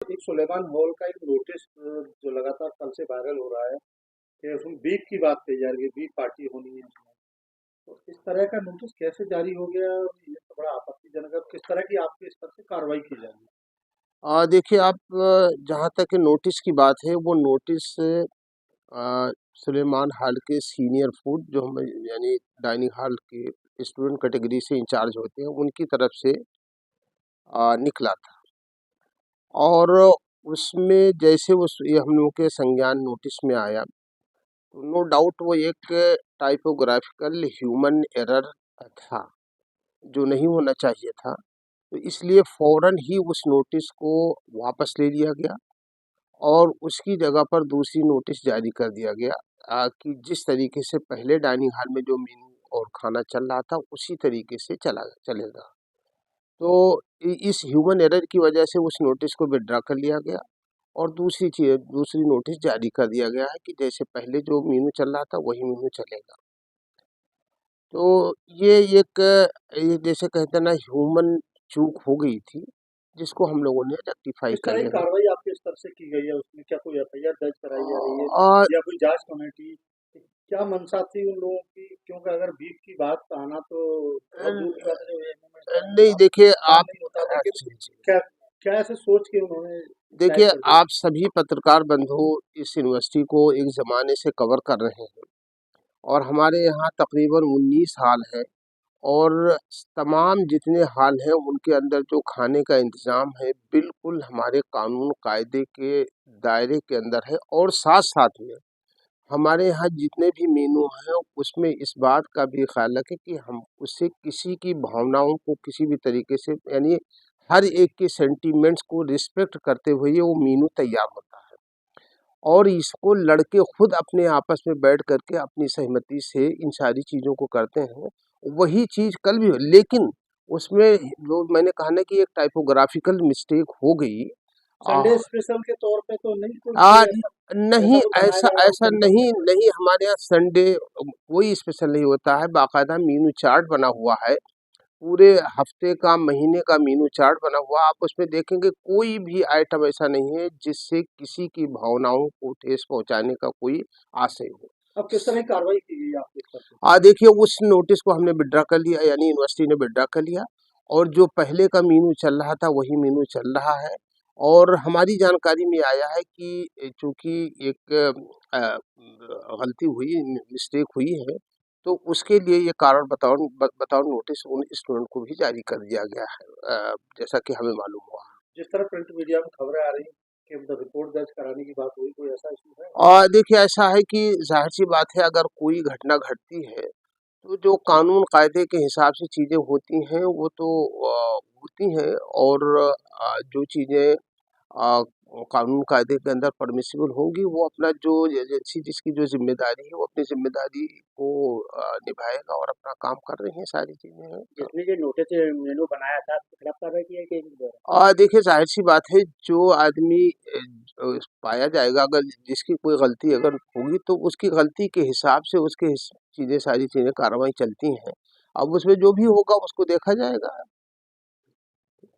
एक सुलेमान हॉल का एक नोटिस जो लगातार कल से वायरल हो रहा है कि उसमें बीफ की बात कही जा रही है, बीफ पार्टी होनी है उसमें। तो इस तरह का नोटिस कैसे जारी हो गया और ये तो बड़ा आपत्तिजनक है। किस तरह की आपके स्तर से कार्रवाई की जाएगी? देखिए आप जहाँ तक नोटिस की बात है वो नोटिस सुलेमान हॉल के सीनियर फूड जो हम यानी डाइनिंग हॉल के स्टूडेंट कैटेगरी से इंचार्ज होते हैं उनकी तरफ से निकला था। और उसमें जैसे ये हम लोगों के संज्ञान नोटिस में आया तो नो डाउट वो एक टाइपोग्राफिकल ह्यूमन एरर था जो नहीं होना चाहिए था। तो इसलिए फौरन ही उस नोटिस को वापस ले लिया गया और उसकी जगह पर दूसरी नोटिस जारी कर दिया गया कि जिस तरीके से पहले डाइनिंग हॉल में जो मेनू और खाना चल रहा था उसी तरीके से चलेगा। तो इस ह्यूमन एरर की वजह से उस नोटिस को विड्रा कर लिया गया और दूसरी नोटिस जारी कर दिया गया है कि जैसे पहले जो मेनू चल रहा था वही मेनू चलेगा। तो ये एक जैसे कहते हैं ना ह्यूमन चूक हो गई थी जिसको हम लोगों ने रेक्टिफाई किस तरह की करने में कार्रवाई आपके स्तर से की गई है? उसमें क्या कोई एफआईआर दर्ज कराई जा रही है और या कोई जांच कमेटी? क्या मंशा थी उन लोगों की? क्योंकि अगर बीफ की बात आना तो बहुत दूर की बात है, जो एएनएम में शायद नहीं काम देखिए काम आप नहीं होता, लेकिन जी जी क्या क्या ऐसे सोच के उन्होंने शायद देखिए कर दिया? आप सभी पत्रकार बंधु इस यूनिवर्सिटी को एक ज़माने से कवर कर रहे हैं और हमारे यहाँ तकरीबन 19 हाल है और तमाम जितने हाल हैं उनके अंदर जो खाने का इंतज़ाम है बिल्कुल हमारे कानून कायदे के दायरे के अंदर है और साथ-साथ में हमारे यहाँ जितने भी मेनू हैं उसमें इस बात का भी ख्याल रखें कि हम उससे किसी की भावनाओं को किसी भी तरीके से यानी हर एक के सेंटीमेंट्स को रिस्पेक्ट करते हुए ये वो मेनू तैयार होता है और इसको लड़के खुद अपने आपस में बैठ करके अपनी सहमति से इन सारी चीज़ों को करते हैं। वही चीज़ कल भी लेकिन उसमें जो मैंने कहा ना कि एक टाइपोग्राफिकल मिस्टेक हो गई। आ, संडे स्पेशल के तौर पे तो नहीं कोई आ, कोई ऐसा नहीं कोई बनाया ऐसा गया हो ऐसा सेंटर नहीं में? नहीं हमारे यहाँ संडे कोई स्पेशल नहीं होता है। बाकायदा मीनू चार्ट बना हुआ है, पूरे हफ्ते का महीने का मीनू चार्ट बना हुआ। आप उसमें देखेंगे कोई भी आइटम ऐसा नहीं है जिससे किसी की भावनाओं को ठेस पहुंचाने का कोई आशय हो। अब किस तरह की कार्रवाई की गई आपके स्तर से? देखिए उस नोटिस को हमने विड्रा कर लिया यानी यूनिवर्सिटी ने विड्रा कर लिया और जो पहले का मीनू चल रहा था वही मीनू चल रहा है। और हमारी जानकारी में आया है कि चूंकि एक गलती हुई मिस्टेक हुई है तो उसके लिए ये कारण बताओ नोटिस उन स्टूडेंट को भी जारी कर दिया गया है जैसा कि हमें मालूम हुआ। जिस तरह प्रिंट मीडिया में खबरें आ रही हैं कि मतलब रिपोर्ट दर्ज कराने की बात हुई, कोई ऐसा इशू है? और देखिए ऐसा है कि जाहिर सी बात है अगर कोई घटना घटती है तो जो कानून कायदे के हिसाब से चीज़ें होती हैं वो तो होती हैं और जो चीज़ें अ, कानून कायदे के अंदर परमिसिबल होंगी वो अपना जो एजेंसी जिसकी जो ज़िम्मेदारी है वो अपनी ज़िम्मेदारी को निभाएगा और अपना काम कर रही हैं सारी चीज़ें हैं। जिसने ये नोटिस मेनू बनाया था, उसके खिलाफ कार्रवाई की है कि नहीं द्वारा? देखिए ज़ाहिर-सी बात है जो आदमी पाया जाएगा अगर जिसकी कोई गलती अगर होगी तो उसकी गलती के हिसाब से उसके चीज़ें सारी चीज़ें कार्रवाई चलती हैं। अब उसमें जो भी होगा उसको देखा जाएगा।